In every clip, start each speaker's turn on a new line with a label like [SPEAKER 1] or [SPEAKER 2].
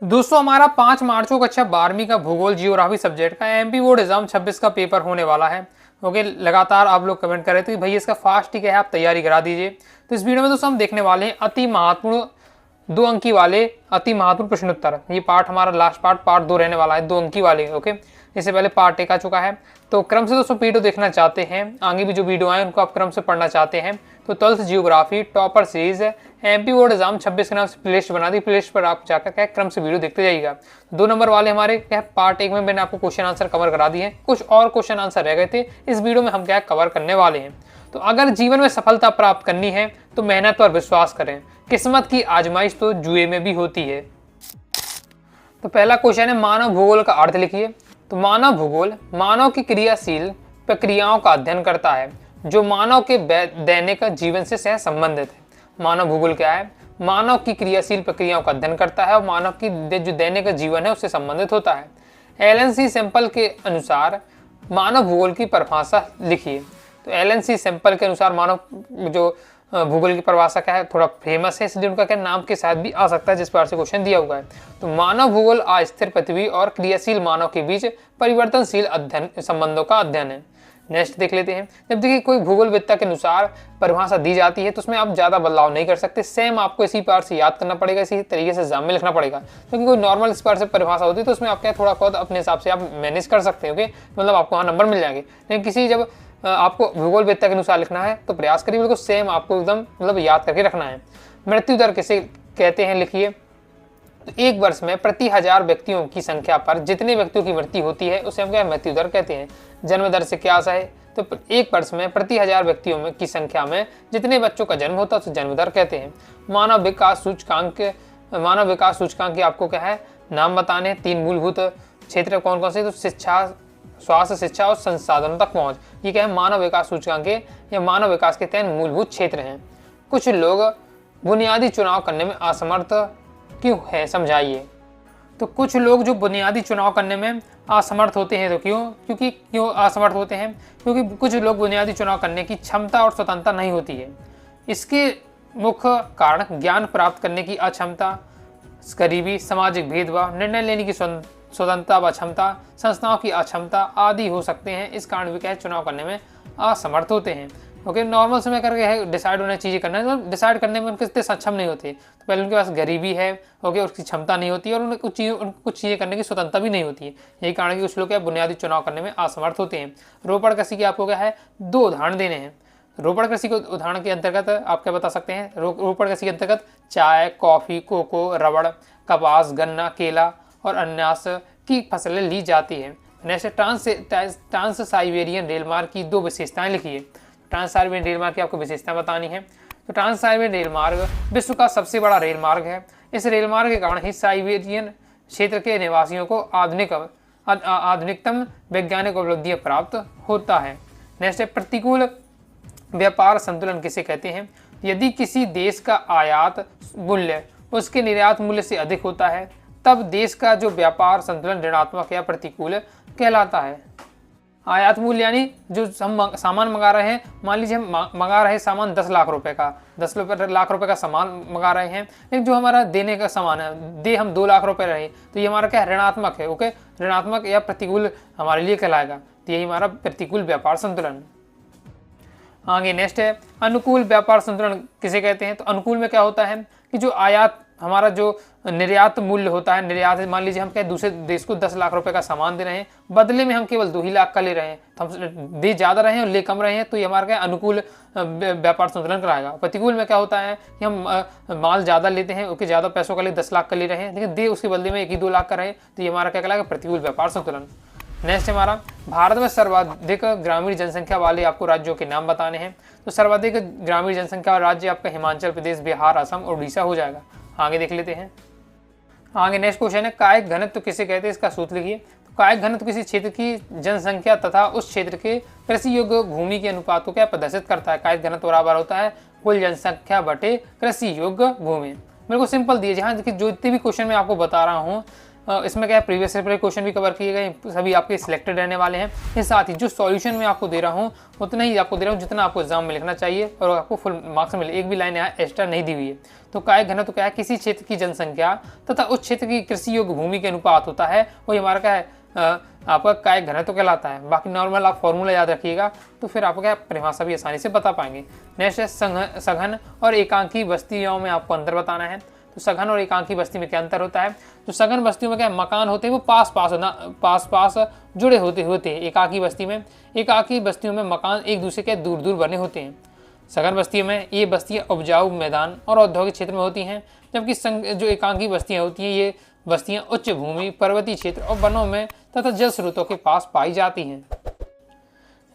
[SPEAKER 1] दोस्तों हमारा 5 मार्च को कक्षा 12वीं का भूगोल जियोग्राफी सब्जेक्ट का एमपी बोर्ड एग्जाम 26 का पेपर होने वाला है। ओके, लगातार आप लोग कमेंट कर रहे थे भाई इसका फास्ट टिक है, आप तैयारी करा दीजिए। तो इस वीडियो में दोस्तों हम देखने वाले हैं अति महत्वपूर्ण 2 अंकी वाले अति महत्वपूर्ण प्रश्नोत्तर। ये पार्ट हमारा लास्ट पार्ट 2 रहने वाला है, 2 अंकी वाले। ओके, इससे पहले पार्ट 1 आ चुका है। तो क्रम से दोस्तों वीडियो देखना चाहते हैं, आगे भी जो वीडियो आए उनको आप क्रम से पढ़ना चाहते हैं तो 12th geography topper series MP board exam 26 के नाम से प्लेलिस्ट बना दी। प्लेलिस्ट पर आप जाकर क्या क्रम से वीडियो देखते जाइएगा। 2 नंबर वाले हमारे क्या पार्ट 1 में मैंने आपको क्वेश्चन आंसर कवर करा दिए हैं, कुछ और क्वेश्चन आंसर रह गए थे, इस वीडियो में हम क्या कवर करने वाले हैं। तो अगर जीवन में सफलता प्राप्त करनी है तो मेहनत पर विश्वास करें, किस्मत की आजमाइश तो जुए में भी होती है। तो पहला क्वेश्चन है मानव भूगोल का अर्थ लिखिए। तो मानव भूगोल मानव की क्रियाशील प्रक्रियाओं का अध्ययन करता है जो मानव के दैनिक जीवन से सह संबंधित है। मानव भूगोल क्या है? मानव की क्रियाशील प्रक्रियाओं का अध्ययन करता है और मानव की जो दैनिक जीवन है उससे संबंधित होता है। एलन सी सैंपल के अनुसार मानव भूगोल की परिभाषा लिखिए। तो एलन सी सैंपल के अनुसार मानव जो भूगोल की परिभाषा क्या है, थोड़ा फेमस है इसलिए उनका क्या नाम के साथ भी आ सकता है जिस पर से क्वेश्चन दिया हुआ है। तो मानव भूगोल अस्थिर पृथ्वी और क्रियाशील मानव के बीच परिवर्तनशील अध्ययन संबंधों का अध्ययन है। नेक्स्ट देख लेते हैं। जब देखिए कोई भूगोलवेत्ता के अनुसार परिभाषा दी जाती है तो उसमें आप ज्यादा बदलाव नहीं कर सकते, सेम आपको इसी पार्ट से याद करना पड़ेगा, इसी तरीके से एग्जाम में लिखना पड़ेगा। क्योंकि कोई नॉर्मल इस पार्ट से परिभाषा होती है तो उसमें आप क्या थोड़ा बहुत अपने हिसाब से आप मैनेज कर सकते हैं। ओके, मतलब आपको वहाँ नंबर मिल जाएंगे। लेकिन किसी जब आपको भूगोलवेत्ता के अनुसार लिखना है तो प्रयास करिए बिल्कुल सेम आपको एकदम मतलब याद करके रखना है। मृत्यु दर किसे कहते हैं लिखिए। तो एक वर्ष में प्रति 1000 व्यक्तियों की संख्या पर जितने व्यक्तियों की मृत्यु होती है उसे हम क्या मृत्यु दर कहते हैं। जन्म दर से क्या आशा है? तो एक वर्ष में प्रति 1000 व्यक्तियों में की संख्या में जितने बच्चों का जन्म होता है उसे जन्म दर कहते हैं। मानव विकास सूचकांक के आपको क्या है नाम बताने। 3 मूलभूत क्षेत्र कौन कौन से? तो शिक्षा, स्वास्थ्य, शिक्षा और संसाधनों तक पहुंच। ये क्या है? मानव विकास सूचकांक के या मानव विकास के 3 मूलभूत क्षेत्र हैं। कुछ लोग बुनियादी चुनाव करने में असमर्थ क्यों है, समझाइए। तो कुछ लोग जो बुनियादी चुनाव करने में असमर्थ होते हैं तो क्यों असमर्थ होते हैं? क्योंकि कुछ लोग बुनियादी चुनाव करने की क्षमता और स्वतंत्रता नहीं होती है। इसके मुख्य कारण ज्ञान प्राप्त करने की अक्षमता, गरीबी, सामाजिक भेदभाव, निर्णय लेने की स्वतंत्रता व क्षमता, संस्थाओं की अक्षमता आदि हो सकते हैं। इस कारण भी क्या चुनाव करने में असमर्थ होते हैं। ओके, नॉर्मल समय करके है डिसाइड होने चीज़ें करना है, तो डिसाइड करने में उनके इतने सक्षम नहीं होते। तो पहले उनके पास गरीबी है, ओके, उसकी क्षमता नहीं होती है और उन्हें कुछ चीज़ें करने की स्वतंत्रता भी नहीं होती है। यही कारण कि कुछ लोग क्या बुनियादी चुनाव करने में असमर्थ होते हैं। रोपण कृषि के आपको क्या है 2 उदाहरण देने हैं। रोपण कृषि के उदाहरण के अंतर्गत आप क्या बता सकते हैं? रोपण कृषि के अंतर्गत चाय, कॉफी, कोको, रबड़, कपास, गन्ना, केला और अनानास की फसलें ली जाती है। नेक्स्ट, ट्रांस साइबेरियन रेलमार्ग की 2 विशेषताएं लिखिए। ट्रांस साइबेरियन रेलमार्ग की आपको विशेषताएं बतानी है। तो ट्रांस साइबेरियन रेलमार्ग विश्व का सबसे बड़ा रेलमार्ग है। इस रेलमार्ग के कारण ही साइबेरियन क्षेत्र के निवासियों को आधुनिकतम वैज्ञानिक उपलब्धियां प्राप्त होता है। नेक्स्ट है प्रतिकूल व्यापार संतुलन किसे कहते हैं? यदि किसी देश का आयात मूल्य उसके निर्यात मूल्य से अधिक होता है तब देश का जो व्यापार संतुलन ऋणात्मक या प्रतिकूल कहलाता है। आयात मूल्य यानी जो हम सामान मंगा रहे हैं, मान लीजिए हम मंगा रहे हैं सामान 10 लाख रुपए का, 10 लाख रुपए का सामान मंगा रहे हैं, लेकिन जो हमारा देने का सामान है हम 2 लाख रुपए रहे, तो ये हमारा क्या ऋणात्मक है। ओके, ऋणात्मक या प्रतिकूल हमारे लिए कहलाएगा। तो यही हमारा प्रतिकूल व्यापार संतुलन। आगे नेक्स्ट है अनुकूल व्यापार संतुलन किसे कहते हैं? तो अनुकूल में क्या होता है कि जो आयात हमारा जो निर्यात मूल्य होता है, निर्यात मान लीजिए हम क्या दूसरे देश को 10 लाख रुपए का सामान दे रहे हैं, बदले में हम केवल 2 ही लाख का ले रहे हैं, तो हम दे ज़्यादा रहे हैं और ले कम रहे हैं, तो ये हमारा क्या अनुकूल व्यापार संतुलन कराएगा। प्रतिकूल में क्या होता है कि हम माल ज़्यादा लेते हैं, ओके, ज़्यादा पैसों का ले 10 लाख का ले रहे हैं, लेकिन दे उसके बदले में 1 ही 2 लाख का रहे, तो ये हमारा क्या कहलाएगा प्रतिकूल व्यापार संतुलन। नेक्स्ट हमारा भारत में सर्वाधिक ग्रामीण जनसंख्या वाले आपको राज्यों के नाम बताने हैं। तो सर्वाधिक ग्रामीण जनसंख्या वाला राज्य आपका हिमाचल प्रदेश, बिहार, असम और उड़ीसा हो जाएगा। आगे देख लेते हैं। आगे नेक्स्ट क्वेश्चन है कायिक घनत्व किसे कहते हैं? इसका सूत्र लिखिए। तो कायिक घनत्व किसी क्षेत्र की जनसंख्या तथा उस क्षेत्र के कृषि योग्य भूमि के अनुपात को क्या प्रदर्शित करता है? कायिक घनत्व बराबर होता है कुल जनसंख्या बटे कृषि योग्य भूमि। बिल्कुल सिंपल दिए। जहाँ जो इतने भी क्वेश्चन मैं आपको बता रहा हूँ इसमें क्या है, प्रीवियस पेपर क्वेश्चन भी कवर किए गए, सभी आपके सिलेक्टेड रहने वाले हैं। इसके साथ ही जो सॉल्यूशन मैं आपको दे रहा हूँ उतना ही आपको दे रहा हूँ जितना आपको एग्जाम में लिखना चाहिए और आपको फुल मार्क्स मिले। एक भी लाइन यहाँ एक्स्ट्रा नहीं दी हुई है। तो काय घनत्व क्या है, किसी क्षेत्र की जनसंख्या तथा उस क्षेत्र की कृषि योग्य भूमि के अनुपात होता है, वही हमारा क्या है आपका काय घनत्व कहलाता है। बाकी नॉर्मल आप फॉर्मूला याद रखिएगा तो फिर आपको क्या परिभाषा भी आसानी से बता पाएंगे। नेक्स्ट है सघन और एकांकी बस्तियों में आपको अंतर बताना है। तो सघन और एकांकी बस्ती में क्या अंतर होता है। तो सघन बस्तियों में क्या मकान होते हैं वो पास पास जुड़े होते हैं। एकाकी बस्तियों में मकान एक दूसरे के दूर दूर बने होते हैं। सघन बस्तियों में ये बस्तियां उपजाऊ मैदान और औद्योगिक क्षेत्र में होती हैं, जबकि जो एकांकी बस्तियां होती हैं ये बस्तियां उच्च भूमि, पर्वतीय क्षेत्र और वनों में तथा जल स्रोतों के पास पाई जाती हैं।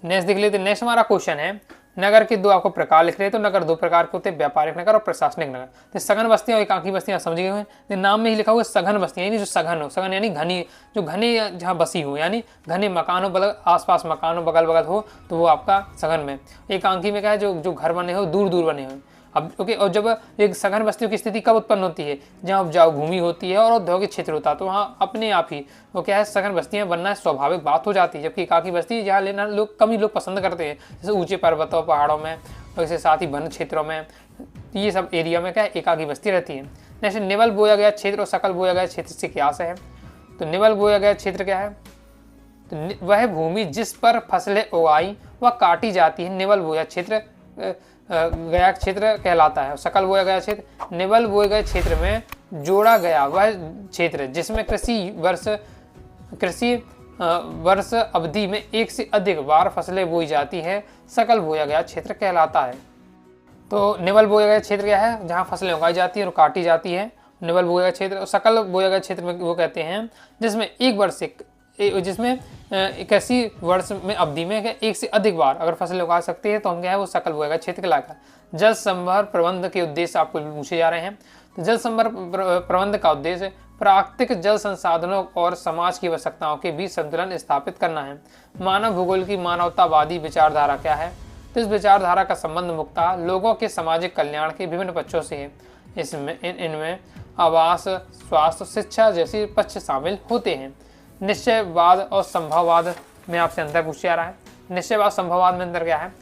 [SPEAKER 1] नेक्स्ट देख लेते हैं। नेक्स्ट हमारा क्वेश्चन है, नगर के दो आपको प्रकार लिख रहे हैं। तो नगर दो प्रकार के होते हैं, व्यापारिक नगर और प्रशासनिक नगर। तो सघन बस्तियां और एकांकी बस्तियां समझ गए हैं। नाम में ही लिखा हुआ है सघन बस्तियां, यानी जो सघन हो, सघन यानी घनी, जो घने जहाँ बसी हो, यानी घने मकान हो, आसपास मकान हो, बगल बगल हो, तो वो आपका सघन में। एकांकी में क्या है, जो घर बने हो, दूर दूर बने हो। अब ओके, और जब एक सघन बस्तियों की स्थिति कब उत्पन्न होती है, जहाँ उपजाऊ भूमि होती है और औद्योगिक क्षेत्र होता है, तो वहाँ अपने आप ही वो क्या है सघन बस्तियाँ बनना स्वाभाविक बात हो जाती है। जबकि एकाकी बस्ती जहाँ लेना कम ही लोग पसंद करते हैं, जैसे ऊंचे पर्वतों, पहाड़ों में, और इसके साथ ही वन क्षेत्रों में, ये सब एरिया में क्या है एकाकी बस्ती रहती है। जैसे निवल बोया गया क्षेत्र और सकल बोया गया क्षेत्र से क्या है। तो निवल बोया गया क्षेत्र क्या है, तो वह भूमि जिस पर फसलें उगाई व काटी जाती है निवल बोया क्षेत्र गया क्षेत्र कहलाता है। सकल बोया गया क्षेत्र, निवल बोए गए क्षेत्र में जोड़ा गया वह क्षेत्र जिसमें कृषि वर्ष अवधि में एक से अधिक बार फसलें बोई जाती है, सकल बोया गया क्षेत्र कहलाता है। तो निवल बोया गया क्षेत्र क्या है, जहाँ फसलें उगाई जाती है और काटी जाती है, निवल बोया गया क्षेत्र। सकल बोया गया क्षेत्र में वो कहते हैं जिसमें एक वर्ष जिसमें कृषि वर्ष में अवधि में एक से अधिक बार अगर फसलें उगा सकते हैं तो हम क्या है वो सकल बोया गया क्षेत्र कहलाता है। जल संभर प्रबंध के उद्देश्य आपको पूछे जा रहे हैं। तो जल संभर प्रबंध का उद्देश्य प्राकृतिक जल संसाधनों और समाज की आवश्यकताओं के बीच संतुलन स्थापित करना है। मानव भूगोल की मानवतावादी विचारधारा क्या है, तो इस विचारधारा का संबंध मुख्यतः लोगों के सामाजिक कल्याण के विभिन्न पक्षों से है। इनमें आवास, स्वास्थ्य, शिक्षा जैसे पक्ष शामिल होते हैं। निश्चयवाद और संभववाद में आपसे अंतर पूछा जा रहा है। निश्चयवाद संभववाद में अंतर क्या है।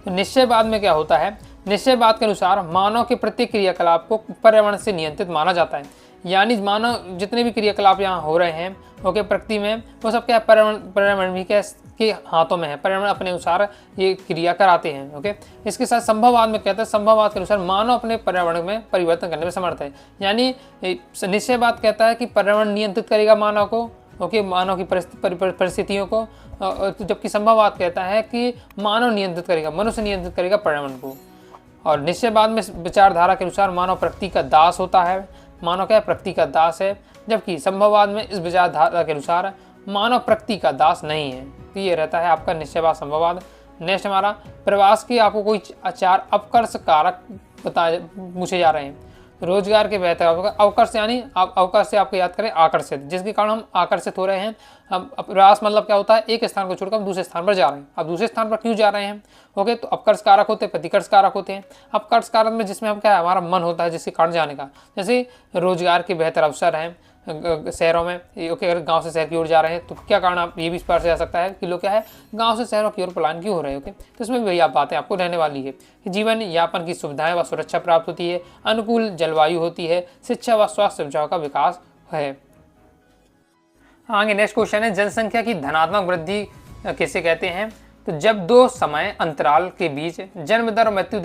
[SPEAKER 1] तो निश्चयवाद में क्या होता है, निश्चयवाद के अनुसार मानव के प्रत्येक क्रियाकलाप को पर्यावरण से नियंत्रित माना जाता है। यानी मानव जितने भी क्रियाकलाप यहाँ हो रहे हैं ओके प्रकृति में, वो सब क्या है पर्यावरण भी क्या के हाथों में है। पर्यावरण अपने अनुसार ये क्रिया कराते हैं। ओके, इसके साथ संभववाद में कहता है, संभववाद के अनुसार मानव अपने पर्यावरण में परिवर्तन करने में समर्थ है। यानी निश्चयवाद कहता है कि पर्यावरण नियंत्रित करेगा मानव को, ओके मानव की परिस्थितियों को, जबकि संभववाद कहता है कि मानव नियंत्रित करेगा, मनुष्य नियंत्रित करेगा पर्यावरण को। और निश्चयवाद में विचारधारा के अनुसार मानव प्रकृति का दास होता है, मानव क्या प्रकृति का दास है, जबकि संभववाद में इस विचारधारा के अनुसार मानव प्रकृति का दास नहीं है। तो ये रहता है आपका निश्चयवाद संभववाद। नेक्स्ट हमारा प्रवास की आपको कोई 4 अपकर्ष कारक पूछे जा रहे हैं। रोजगार के बेहतर अवकर्ष, यानी आप अवकर्ष से आपको याद करें आकर्षित, जिसके कारण हम आकर्षित हो रहे हैं। हम प्रवास मतलब क्या होता है, एक स्थान को छोड़कर हम दूसरे स्थान पर जा रहे हैं। अब दूसरे स्थान पर क्यों जा रहे हैं, ओके, तो अपकर्ष कारक होते हैं, प्रतिकर्ष कारक होते हैं। अपकर्ष कारक में जिसमें हम क्या है हमारा मन होता है जिसके कारण जाने का, जैसे रोजगार के बेहतर अवसर हैं शहरों में, ओके अगर गांव से शहर की ओर जा रहे हैं तो क्या कारण आप ये भी स्पष्ट जा सकता है कि लोग क्या है गांव से शहरों की ओर पलायन क्यों हो रहे हैं। ओके, तो इसमें भी वही आप बातें आपको रहने वाली है कि जीवन यापन की सुविधाएं व सुरक्षा प्राप्त होती है, अनुकूल जलवायु होती है, शिक्षा व स्वास्थ्य सुविधाओं का विकास है। आगे नेक्स्ट क्वेश्चन है, जनसंख्या की धनात्मक वृद्धि किसे कहते हैं। तो जब 2 समय अंतराल के बीच जन्म दर मृत्यु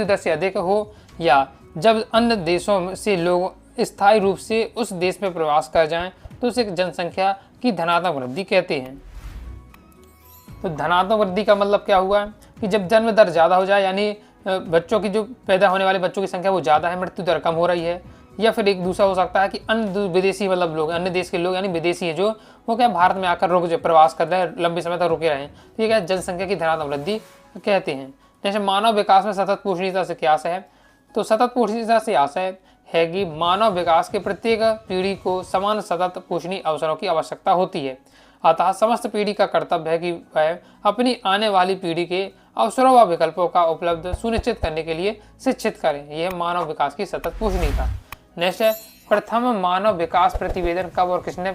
[SPEAKER 1] दर से अधिक हो, या जब अन्य देशों से लोग स्थायी रूप से उस देश में प्रवास कर जाएं, तो उसे जनसंख्या की धनात्मक वृद्धि कहते हैं। तो धनात्मक वृद्धि का मतलब क्या हुआ कि जब जन्म दर ज़्यादा हो जाए, यानी बच्चों की जो पैदा होने वाले बच्चों की संख्या वो ज़्यादा है, मृत्यु दर कम हो रही है। या फिर एक दूसरा हो सकता है कि अन्य विदेशी मतलब लोग, अन्य देश के लोग यानी विदेशी है जो वो क्या भारत में आकर प्रवास कर रहे हैं, लंबे समय तक रुके रहें, तो ये क्या जनसंख्या की धनात्मक वृद्धि कहते हैं। जैसे मानव विकास में सतत पोषणीयता से क्या आशय है, तो सतत पोषणीयता से आशय है कि मानव विकास के प्रत्येक पीढ़ी को समान सतत पोषणीय अवसरों की आवश्यकता होती है। अतः समस्त पीढ़ी का कर्तव्य है कि वह अपनी आने वाली पीढ़ी के अवसरों व विकल्पों का उपलब्ध सुनिश्चित करने के लिए शिक्षित करें। यह मानव विकास की सतत पोषणीयता। नेक्स्ट है प्रथम मानव विकास प्रतिवेदन कब और किसने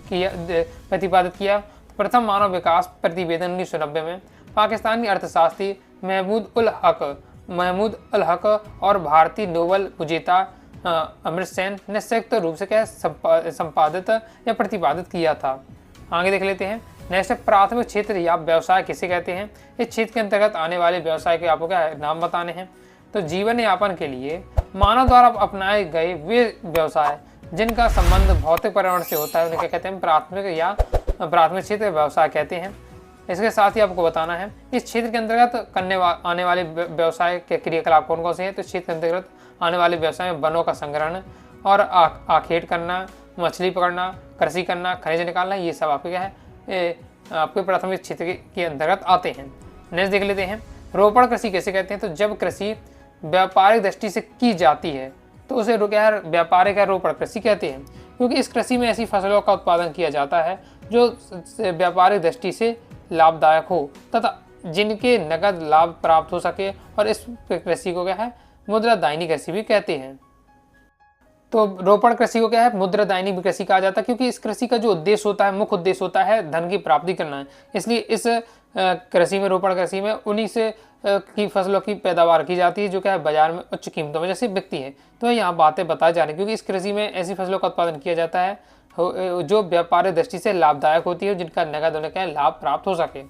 [SPEAKER 1] प्रतिपादित किया? प्रथम मानव विकास प्रतिवेदन 1990 में पाकिस्तानी अर्थशास्त्री महमूद उल हक और भारतीय नोबेल विजेता अमर्त्य सेन ने संयुक्त रूप से क्या संपादित या प्रतिपादित किया था। आगे देख लेते हैं। नेक्स्ट, प्राथमिक क्षेत्र या व्यवसाय किसे कहते हैं? इस क्षेत्र के अंतर्गत आने वाले व्यवसाय के आपको क्या नाम बताने हैं। तो जीवन यापन के लिए मानव द्वारा अपनाए गए वे व्यवसाय जिनका संबंध भौतिक पर्यावरण से होता है उन्हें क्या कहते हैं? प्राथमिक क्षेत्र व्यवसाय कहते हैं। इसके साथ ही आपको बताना है इस क्षेत्र के अंतर्गत आने वाले व्यवसाय के क्रियाकलाप कौन कौन से हैं। तो इस क्षेत्र के अंतर्गत आने वाले व्यवसाय में वनों का संग्रहण और आखेट करना, मछली पकड़ना, कृषि करना, खनिज निकालना, ये सब आपके क्या है आपके प्राथमिक क्षेत्र के अंतर्गत आते हैं। नेक्स्ट देख लेते हैं, रोपण कृषि कैसे कहते हैं? तो जब कृषि व्यापारिक दृष्टि से की जाती है तो उसे क्या है व्यापारिक या रोपण कृषि कहते हैं, क्योंकि इस कृषि में ऐसी फसलों का उत्पादन किया जाता है जो व्यापारिक दृष्टि से लाभदायक हो तथा जिनके नगद लाभ प्राप्त हो सके, और इस कृषि को क्या है मुद्रादायनी कृषि भी कहते हैं। तो रोपण कृषि को क्या है मुद्रादायनी कृषि कहा जाता है, क्योंकि इस कृषि का जो उद्देश्य होता है, मुख्य उद्देश्य होता है धन की प्राप्ति करना है। इसलिए इस कृषि में, रोपण कृषि में उन्हीं से की फसलों की पैदावार की जाती है जो क्या है बाजार में उच्च कीमतों में जैसे बिकती है। तो यहाँ बातें बताई जा रही, क्योंकि इस कृषि में ऐसी फसलों का उत्पादन किया जाता है जो व्यापारिक दृष्टि से लाभदायक होती है, जिनका नगद उन्हें क्या लाभ प्राप्त हो सके।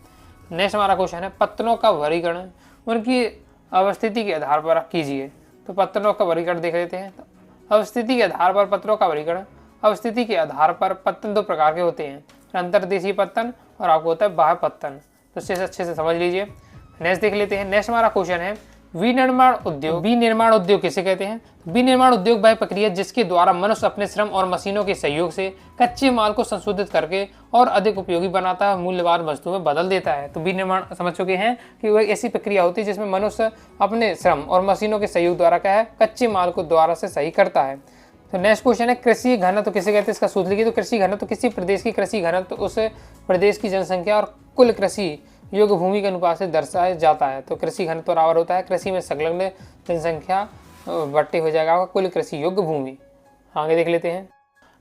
[SPEAKER 1] नेक्स्ट हमारा क्वेश्चन है, पत्तनों का वर्गीकरण उनकी अवस्थिति के आधार पर कीजिए। तो पत्तनों का वर्गीकरण देख लेते हैं। अवस्थिति के आधार पर पत्तनों का वर्गीकरण। अवस्थिति के आधार पर पत्तन दो प्रकार के होते हैं, अंतर्देशीय पत्तन और आपको होता है बाह्य पत्तन। तो इसे अच्छे से समझ लीजिए। नेक्स्ट देख लेते हैं। नेक्स्ट हमारा क्वेश्चन है, विनिर्माण उद्योग। विनिर्माण उद्योग किसे कहते हैं? विनिर्माण उद्योग वह प्रक्रिया जिसके द्वारा मनुष्य अपने श्रम और मशीनों के सहयोग से कच्चे माल को संशोधित करके और अधिक उपयोगी बनाता है, मूल्यवान वस्तु में बदल देता है। तो विनिर्माण समझ चुके हैं कि वह ऐसी प्रक्रिया होती है जिसमें मनुष्य अपने श्रम और मशीनों के सहयोग द्वारा क्या है कच्चे माल को द्वारा से सही करता है। तो नेक्स्ट क्वेश्चन है, कृषि घनत्व किसे कहते हैं? इसका सूत्र लिखिए। तो कृषि घनत्व किसी प्रदेश की कृषि घनत्व उस प्रदेश की जनसंख्या और कुल कृषि योग्य भूमि के अनुपात से दर्शाया जाता है। तो कृषि घनत्व बराबर होता है कृषि में संलग्न जनसंख्या बट्टे हो जाएगा कुल कृषि योग्य भूमि। आगे देख लेते हैं।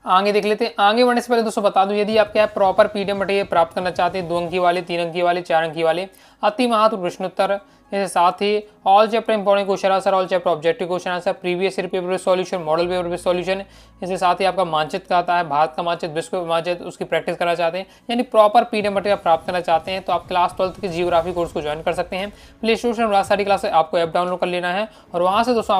[SPEAKER 1] आगे बढ़ने से पहले दोस्तों बता दूं, यदि आप क्या प्रॉपर पीडीएफ मटेरियल प्राप्त करना चाहते हैं 2 अंकी वाले, 3 अंकी वाले, 4 अंकी वाले, अति महत्वपूर्ण प्रश्नोत्तर, इसके साथ ही all chapter important question answer, all chapter objective question answer, previous year paper solution, model paper based solution, इसके साथ ही आपका मानचित्र आता है, भारत का मानचित्र, विश्व का मानचित्र, उसकी प्रैक्टिस करना चाहते हैं, यानी प्रॉपर पीडीएफ मटेरियल प्राप्त करना चाहते हैं तो आप क्लास 12th के जियोग्राफी कोर्स को ज्वाइन कर सकते हैं। प्ले स्टोर से अनुराग सारी क्लास आपको ऐप डाउनलोड कर लेना है और वहाँ से दोस्तों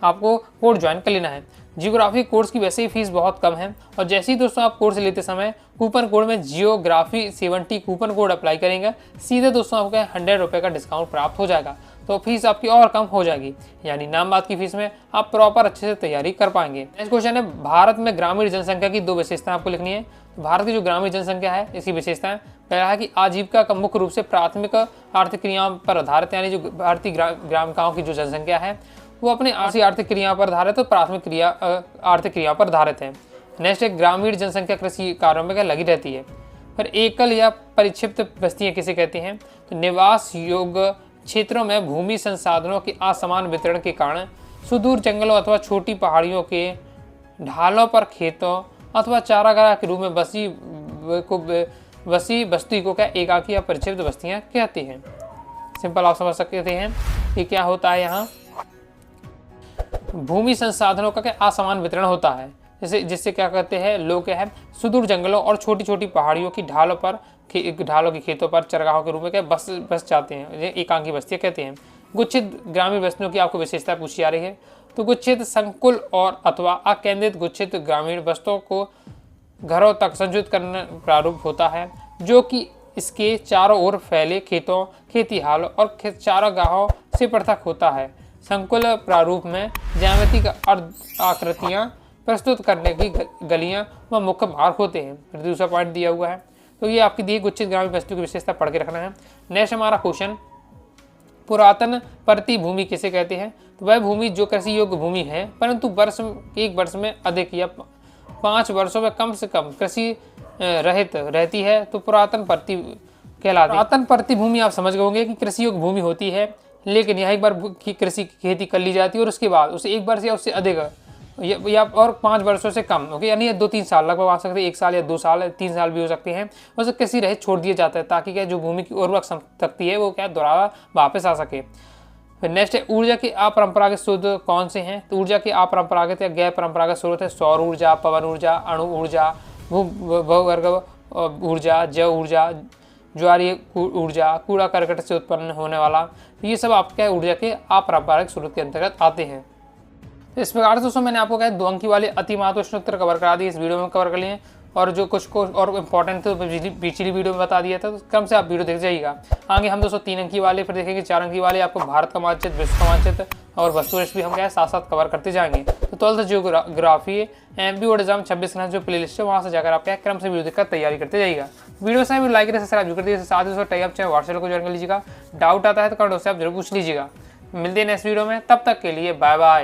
[SPEAKER 1] आपको कोर्स ज्वाइन कर लेना है। जियोग्राफी कोर्स की वैसे ही फीस बहुत कम है और जैसे ही दोस्तों आप कोर्स लेते समय कूपन कोड में जियोग्राफी 70 कूपन कोड अप्लाई करेंगे, सीधे दोस्तों आपको 100 रुपये का डिस्काउंट प्राप्त हो जाएगा। तो फीस आपकी और कम हो जाएगी, यानी नाम बात की फीस में आप प्रॉपर अच्छे से तैयारी कर पाएंगे। नेक्स्ट क्वेश्चन है, भारत में ग्रामीण जनसंख्या की 2 विशेषताएं आपको लिखनी है। तो भारत की जो ग्रामीण जनसंख्या है इसकी विशेषताएं, पहला है कि आजीविका का मुख्य रूप से प्राथमिक आर्थिक क्रियाओं पर आधारित, यानी जो भारतीय ग्रामीणों की जो जनसंख्या है वो अपने आर्थिक क्रियाओं पर आधारित और प्राथमिक आर्थिक क्रियाओं पर आधारित है। नेक्स्ट है, ग्रामीण जनसंख्या कृषि कार्यों में लगी रहती है। फिर एकल या परिक्षिप्त बस्तियां किसे कहते हैं? तो निवास योग्य क्षेत्रों में भूमि संसाधनों के असमान वितरण के कारण सुदूर जंगलों अथवा छोटी पहाड़ियों के ढालों पर खेतों अथवा चारागाह के रूप में बसी बस्ती को क्या एकाकी या परिक्षिप्त बस्तियां कहती हैं। सिंपल आप समझ सकते हैं कि क्या होता है यहाँ भूमि संसाधनों का क्या असमान वितरण होता है, जिससे क्या कहते हैं लोग क्या है सुदूर जंगलों और छोटी छोटी पहाड़ियों की ढालों के खेतों पर चरगाहों के रूप में क्या बस जाते हैं, ये एकांकी बस्तियां कहते हैं। गुच्छित ग्रामीण बस्तियों की आपको विशेषता पूछी जा रही है। तो गुच्छित संकुल और अथवा अकेंद्रित गुच्छित ग्रामीण बस्तियों को घरों तक संयुक्त करना प्रारूप होता है, जो कि इसके चारों ओर फैले खेतों, खेतीहालों और चारागाहों से पृथक होता है। संकुल प्रारूप में ज्यामिति का आकृतियां प्रस्तुत करने की गलियां व मुख्य मार्ग होते हैं। फिर दूसरा पॉइंट दिया हुआ है, तो ये आपकी दी गुच्छित ग्रामीण बस्तियों की विशेषता पढ़ के रखना है। नेक्स्ट हमारा क्वेश्चन, पुरातन परती भूमि किसे कहते हैं? तो वह भूमि जो कृषि योग्य भूमि है परंतु एक वर्ष में अधिक या 5 वर्षों में कम से कम कृषि रहित रहती है, तो पुरातन परती कहलाती है। पुरातन परती भूमि आप समझ गए होंगे कि कृषि योग्य भूमि होती है, लेकिन यह एक बार कृषि की खेती कर ली जाती है और उसके बाद उसे 1 वर्ष या उससे अधिक या और 5 वर्षों से कम, ओके, यानी 2-3 साल लगभग आ सकते हैं, 1 साल या 2 साल 3 साल भी हो सकते हैं, उसे किसी रहे छोड़ दिए जाता है ताकि क्या जो भूमि की उर्वरक शक्ति है वो क्या दोबारा वापस आ सके। फिर नेक्स्ट है ऊर्जा के अपरंपरागत स्रोत कौन से हैं। तो ऊर्जा के अपरंपरागत या गैर परंपरागत स्रोत है सौर ऊर्जा, पवन ऊर्जा, अणु ऊर्जा, भूगर्भ ऊर्जा, जैव ऊर्जा, ज्वारीय ऊर्जा, कूड़ा करकट से उत्पन्न होने वाला, ये सब आपके ऊर्जा के अपरंपरागत स्रोत के अंतर्गत आते हैं। तो इस प्रकार से दोस्तों मैंने आपको 2 अंक वाले अति महत्वपूर्ण कवर करा दिए, इस वीडियो में कवर कर लिए, और जो कुछ को और इम्पोर्टेंट थे पिछली वीडियो में बता दिया था, तो क्रम से आप वीडियो देख जाइएगा। आगे हम दोस्तों 3 अंकी वाले, फिर देखेंगे 4 अंकी वाले, आपको भारत का मानचित्र, विश्व का मानचित्र और वस्तुनिष्ठ भी हम क्या है साथ साथ कवर करते जाएंगे। तो 12th geography MP board exam 26 जो प्ले लिस्ट है वहाँ से जाकर आप क्या क्रम से वीडियो देखकर तैयारी करते जाइएगा। वीडियो से लाइक करें, सब्सक्राइब कर दीजिए, साथ ही टाइप चाहे व्हाट्सएप को ज्वाइन कर लीजिएगा। डाउट आता है तो कमेंट से आप जरूर पूछ लीजिएगा। मिलते हैं नेक्स्ट वीडियो में, तब तक के लिए बाय बाय।